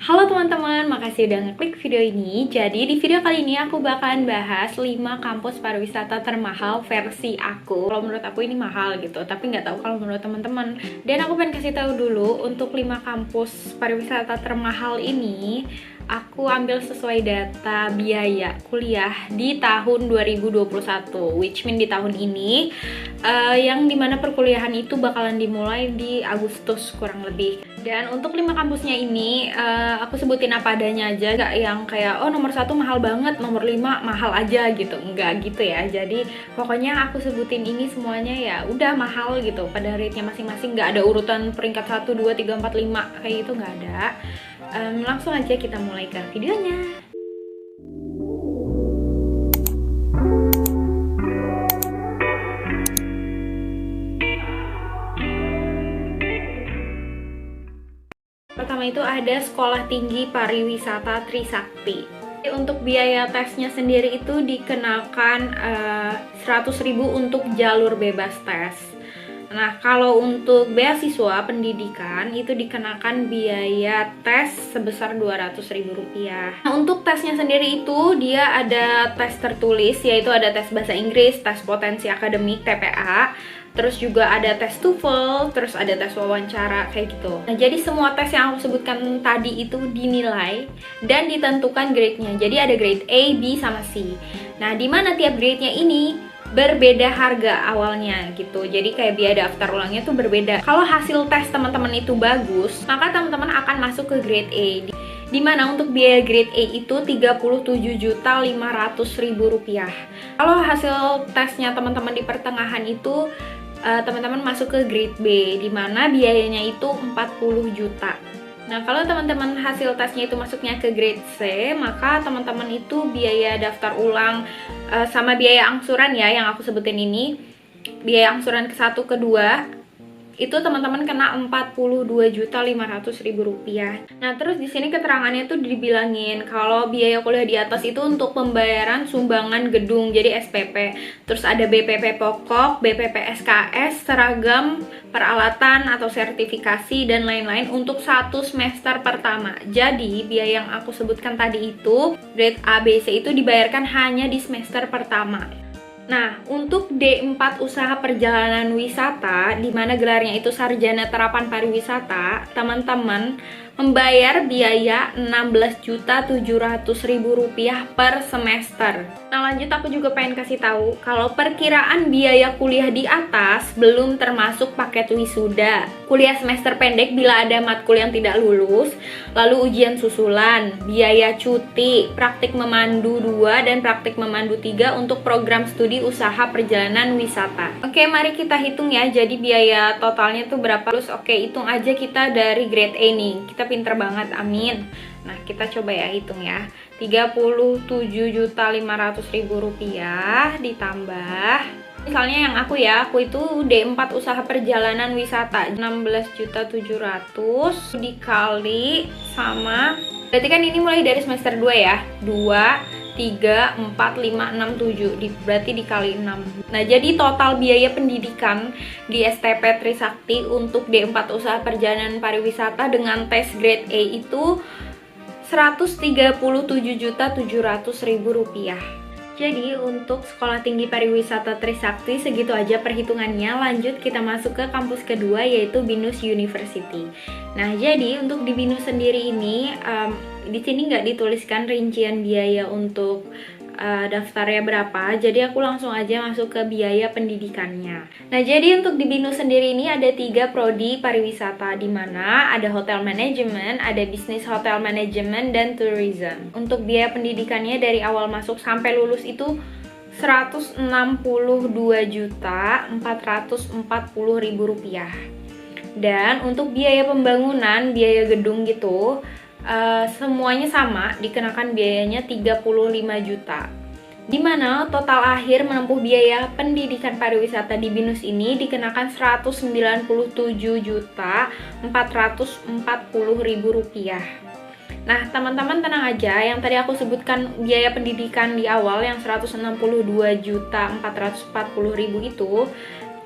Halo teman-teman, makasih udah ngeklik video ini. Jadi di video kali ini aku bakalan bahas 5 kampus pariwisata termahal versi aku. Kalau menurut aku ini mahal gitu, tapi nggak tahu kalau menurut teman-teman. Dan aku pengen kasih tahu dulu untuk 5 kampus pariwisata termahal ini aku ambil sesuai data biaya kuliah di tahun 2021, which mean di tahun ini yang dimana perkuliahan itu bakalan dimulai di Agustus kurang lebih. Dan untuk 5 kampusnya ini aku sebutin apa adanya aja, gak yang kayak oh nomor 1 mahal banget, nomor 5 mahal aja gitu, enggak gitu ya. Jadi pokoknya aku sebutin ini semuanya ya udah mahal gitu pada rate-nya masing-masing, gak ada urutan peringkat 1, 2, 3, 4, 5 kayak gitu, nggak ada. Langsung aja kita mulai ke videonya. Pertama itu ada Sekolah Tinggi Pariwisata Trisakti. Untuk biaya tesnya sendiri itu dikenakan 100.000 untuk jalur bebas tes. Nah, kalau untuk beasiswa pendidikan itu dikenakan biaya tes sebesar Rp200.000. Nah, untuk tesnya sendiri itu dia ada tes tertulis, yaitu ada tes bahasa Inggris, tes potensi akademik TPA, terus juga ada tes TOEFL, terus ada tes wawancara kayak gitu. Nah, jadi semua tes yang aku sebutkan tadi itu dinilai dan ditentukan grade-nya. Jadi ada grade A, B, sama C. Nah, di mana tiap grade-nya ini berbeda harga awalnya gitu. Jadi kayak biaya daftar ulangnya tuh berbeda. Kalau hasil tes teman-teman itu bagus, maka teman-teman akan masuk ke grade A. Dimana untuk biaya grade A itu Rp37.500.000. Kalau hasil tesnya teman-teman di pertengahan itu teman-teman masuk ke grade B, dimana biayanya itu 40 juta. Nah, kalau teman-teman hasil tesnya itu masuknya ke grade C, maka teman-teman itu biaya daftar ulang sama biaya angsuran ya yang aku sebutin ini, biaya angsuran ke-1, ke-2 itu teman-teman kena Rp42.500.000. Nah, terus di sini keterangannya tuh dibilangin kalau biaya kuliah di atas itu untuk pembayaran sumbangan gedung, jadi SPP. Terus ada BPP pokok, BPP SKS, seragam, peralatan atau sertifikasi dan lain-lain untuk 1 semester pertama. Jadi, biaya yang aku sebutkan tadi itu, grade A, B, C itu dibayarkan hanya di semester pertama. Nah, untuk D4 Usaha Perjalanan Wisata, di mana gelarnya itu Sarjana Terapan Pariwisata, teman-teman membayar biaya Rp16.700.000 per semester. Nah, lanjut aku juga pengen kasih tahu kalau perkiraan biaya kuliah di atas belum termasuk paket wisuda, kuliah semester pendek bila ada matkul yang tidak lulus, lalu ujian susulan, biaya cuti, praktik memandu 2 dan praktik memandu 3 untuk program studi usaha perjalanan wisata. Oke, mari kita hitung ya. Jadi biaya totalnya tuh berapa? Terus oke, hitung aja kita dari grade A nih. Kita pinter banget, amin. Nah, kita coba ya hitung ya. Rp37.500.000 ditambah, misalnya yang aku itu D4 Usaha Perjalanan Wisata 16.700.000 dikali sama, berarti kan ini mulai dari semester 2 ya, 2, 3, 4, 5, 6, 7, berarti dikali 6. Nah, jadi total biaya pendidikan di STP Trisakti untuk D4 Usaha Perjalanan Pariwisata dengan tes grade A itu Rp137.700.000. Jadi untuk Sekolah Tinggi Pariwisata Trisakti segitu aja perhitungannya. Lanjut kita masuk ke kampus kedua, yaitu BINUS University. Nah, jadi untuk di BINUS sendiri ini di sini nggak dituliskan rincian biaya untuk daftarnya berapa, jadi aku langsung aja masuk ke biaya pendidikannya. Nah, jadi untuk di BINUS sendiri ini ada 3 prodi pariwisata, di mana ada hotel manajemen, ada bisnis hotel manajemen, dan tourism. Untuk biaya pendidikannya dari awal masuk sampai lulus itu Rp162.440.000. Dan untuk biaya pembangunan, biaya gedung gitu, semuanya sama, dikenakan biayanya 35 juta. Dimana total akhir menempuh biaya pendidikan pariwisata di BINUS ini dikenakan Rp197.440.000. Nah, teman-teman tenang aja, yang tadi aku sebutkan biaya pendidikan di awal yang Rp162.440.000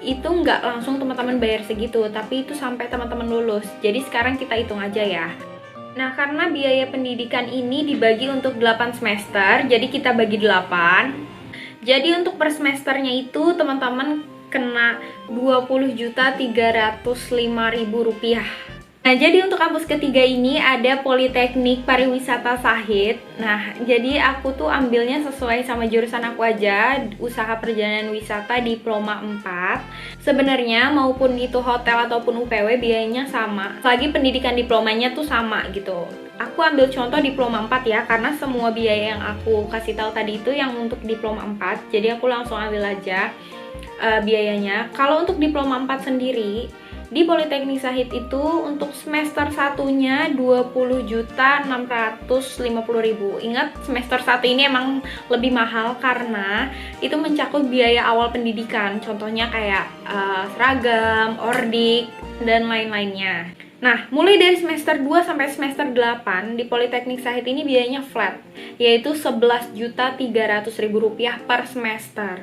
itu nggak langsung teman-teman bayar segitu, tapi itu sampai teman-teman lulus. Jadi sekarang kita hitung aja ya. Nah, karena biaya pendidikan ini dibagi untuk 8 semester, jadi kita bagi 8. Jadi untuk per semesternya itu teman-teman kena Rp20.305.000. Nah, jadi untuk kampus ketiga ini ada Politeknik Pariwisata Sahid. Nah, jadi aku tuh ambilnya sesuai sama jurusan aku aja, Usaha Perjalanan Wisata Diploma 4. Sebenarnya maupun itu hotel ataupun UPW biayanya sama. Lagi pendidikan diplomanya tuh sama gitu. Aku ambil contoh diploma 4 ya, karena semua biaya yang aku kasih tahu tadi itu yang untuk diploma 4. Jadi aku langsung ambil aja biayanya. Kalau untuk diploma 4 sendiri di Politeknik Sahid itu untuk semester satunya Rp20.650.000. Ingat, semester 1 ini emang lebih mahal karena itu mencakup biaya awal pendidikan. Contohnya kayak seragam, ordik, dan lain-lainnya. Nah, mulai dari semester 2 sampai semester 8 di Politeknik Sahid ini biayanya flat, yaitu Rp11.300.000 per semester.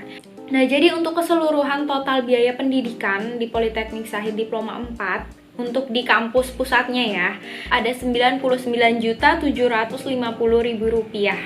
Nah, jadi untuk keseluruhan total biaya pendidikan di Politeknik Sahid Diploma 4 untuk di kampus pusatnya ya, ada Rp99.750.000.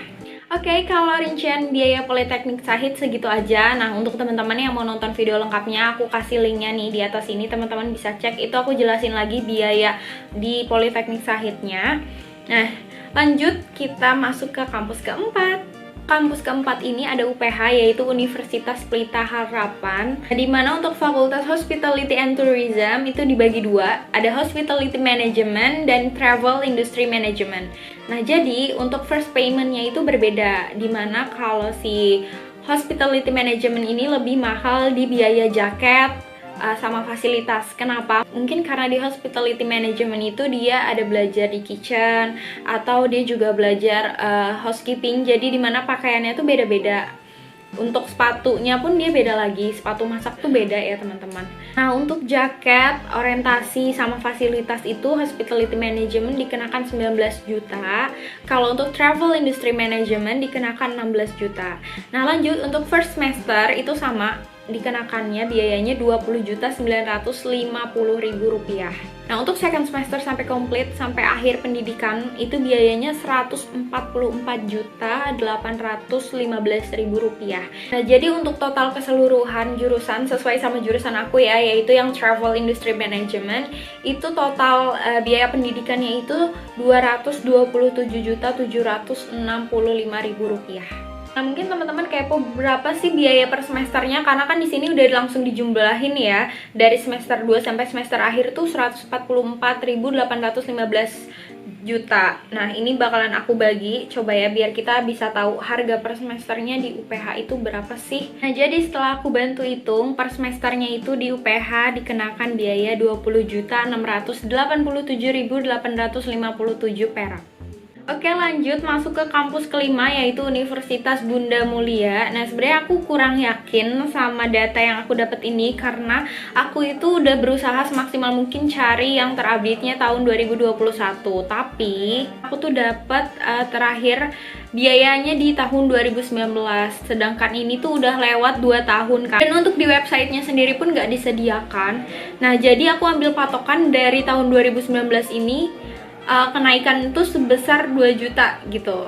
Oke, kalau rincian biaya Politeknik Sahid segitu aja. Nah, untuk teman-teman yang mau nonton video lengkapnya, aku kasih linknya nih di atas ini, teman-teman bisa cek. Itu aku jelasin lagi biaya di Politeknik Sahidnya. Nah, lanjut kita masuk ke kampus keempat. Kampus keempat ini ada UPH, yaitu Universitas Pelita Harapan, di mana untuk Fakultas Hospitality and Tourism itu dibagi dua, ada Hospitality Management dan Travel Industry Management. Nah, jadi untuk first paymentnya itu berbeda, di mana kalau si Hospitality Management ini lebih mahal di biaya jaket sama fasilitas. Kenapa? Mungkin karena di Hospitality Management itu dia ada belajar di kitchen atau dia juga belajar housekeeping, jadi dimana pakaiannya tuh beda-beda. Untuk sepatunya pun dia beda lagi, sepatu masak tuh beda ya teman-teman. Nah, untuk jaket, orientasi, sama fasilitas itu Hospitality Management dikenakan 19 juta. Kalau untuk Travel Industry Management dikenakan 16 juta. Nah, lanjut untuk first semester itu sama, dikenakannya biayanya Rp20.950.000. Nah, untuk second semester sampai komplit sampai akhir pendidikan itu biayanya Rp144.815.000. Nah, jadi untuk total keseluruhan jurusan sesuai sama jurusan aku ya, yaitu yang Travel Industry Management, itu total biaya pendidikannya itu Rp227.765.000. Nah, mungkin teman-teman kepo berapa sih biaya per semesternya, karena kan di sini udah langsung dijumlahin ya. Dari semester 2 sampai semester akhir tuh Rp144.815 juta. Nah, ini bakalan aku bagi, coba ya, biar kita bisa tahu harga per semesternya di UPH itu berapa sih. Nah, jadi setelah aku bantu hitung, per semesternya itu di UPH dikenakan biaya Rp20.687.857 perak. Oke, lanjut masuk ke kampus kelima, yaitu Universitas Bunda Mulia. Nah, sebenarnya aku kurang yakin sama data yang aku dapat ini karena aku itu udah berusaha semaksimal mungkin cari yang terupdate-nya tahun 2021. Tapi aku tuh dapat terakhir biayanya di tahun 2019, sedangkan ini tuh udah lewat 2 tahun kan. Dan untuk di websitenya sendiri pun nggak disediakan. Nah, jadi aku ambil patokan dari tahun 2019 ini, kenaikan itu sebesar 2 juta gitu.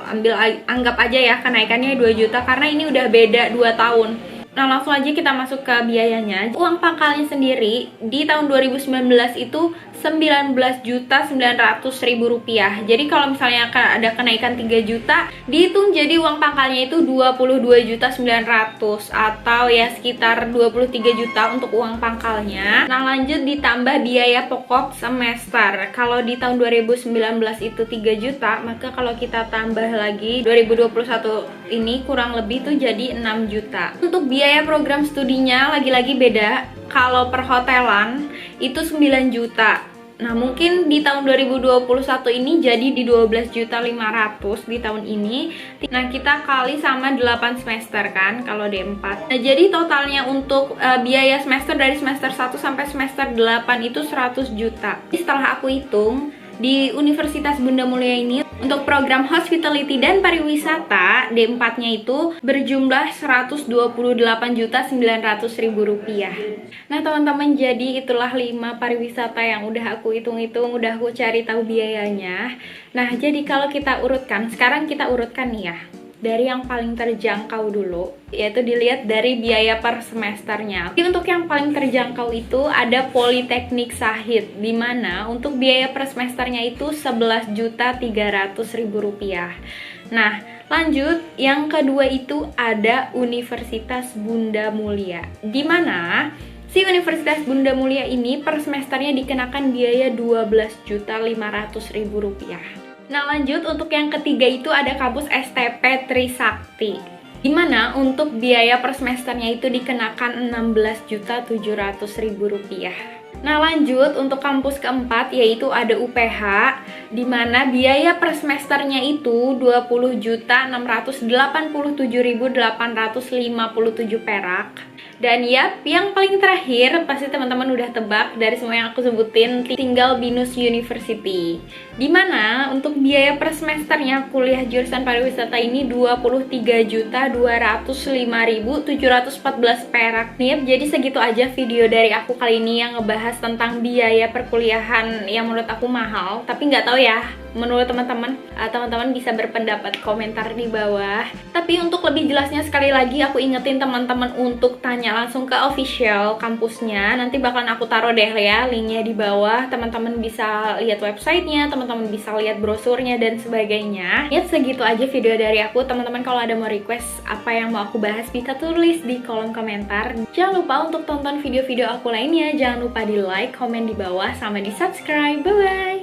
Anggap aja ya kenaikannya 2 juta karena ini udah beda 2 tahun. Nah, langsung aja kita masuk ke biayanya. Uang pangkalnya sendiri di tahun 2019 itu Rp19.900.000. Jadi kalau misalnya ada kenaikan 3 juta, dihitung jadi uang pangkalnya itu Rp22.900.000 atau ya sekitar 23 juta untuk uang pangkalnya. Nah, lanjut ditambah biaya pokok semester. Kalau di tahun 2019 itu 3 juta, maka kalau kita tambah lagi 2021 ini kurang lebih tuh jadi 6 juta. Untuk biaya program studinya lagi-lagi beda. Kalau perhotelan itu 9 juta. Nah, mungkin di tahun 2021 ini jadi di 12.500.000 di tahun ini. Nah, kita kali sama 8 semester kan kalau D4. Nah, jadi totalnya untuk biaya semester dari semester 1 sampai semester 8 itu 100 juta. Setelah aku hitung, di Universitas Bunda Mulia ini Untuk program hospitality dan pariwisata, D4-nya itu berjumlah Rp128.900.000. Nah teman-teman, jadi itulah 5 pariwisata yang udah aku hitung-hitung, udah aku cari tahu biayanya. Nah jadi kalau kita urutkan, sekarang kita urutkan nih ya, dari yang paling terjangkau dulu, yaitu dilihat dari biaya per semesternya. Jadi untuk yang paling terjangkau itu ada Politeknik Sahid, dimana untuk biaya per semesternya itu Rp11.300.000. Nah lanjut, yang kedua itu ada Universitas Bunda Mulia, dimana si Universitas Bunda Mulia ini per semesternya dikenakan biaya Rp12.500.000. Nah lanjut, untuk yang ketiga itu ada kampus STP Trisakti, dimana untuk biaya per semesternya itu dikenakan Rp16.700.000. Nah lanjut, untuk kampus keempat yaitu ada UPH, dimana biaya per semesternya itu Rp20.687.857 perak. Dan yap, yang paling terakhir pasti teman-teman udah tebak dari semua yang aku sebutin, tinggal BINUS University, dimana untuk biaya per semesternya kuliah jurusan pariwisata ini Rp23.205.714 perak. Nih, jadi segitu aja video dari aku kali ini yang ngebahas tentang biaya perkuliahan yang menurut aku mahal, tapi nggak tahu ya menurut teman-teman. Teman-teman bisa berpendapat komentar di bawah. Tapi untuk lebih jelasnya, sekali lagi aku ingetin teman-teman untuk tanya langsung ke official kampusnya. Nanti bakalan aku taruh deh ya linknya di bawah. Teman-teman bisa lihat websitenya, teman-teman bisa lihat brosurnya dan sebagainya. Ya segitu aja video dari aku. Teman-teman kalau ada mau request apa yang mau aku bahas bisa tulis di kolom komentar. Jangan lupa untuk tonton video-video aku lainnya. Jangan lupa di like, komen di bawah, sama di subscribe. Bye bye.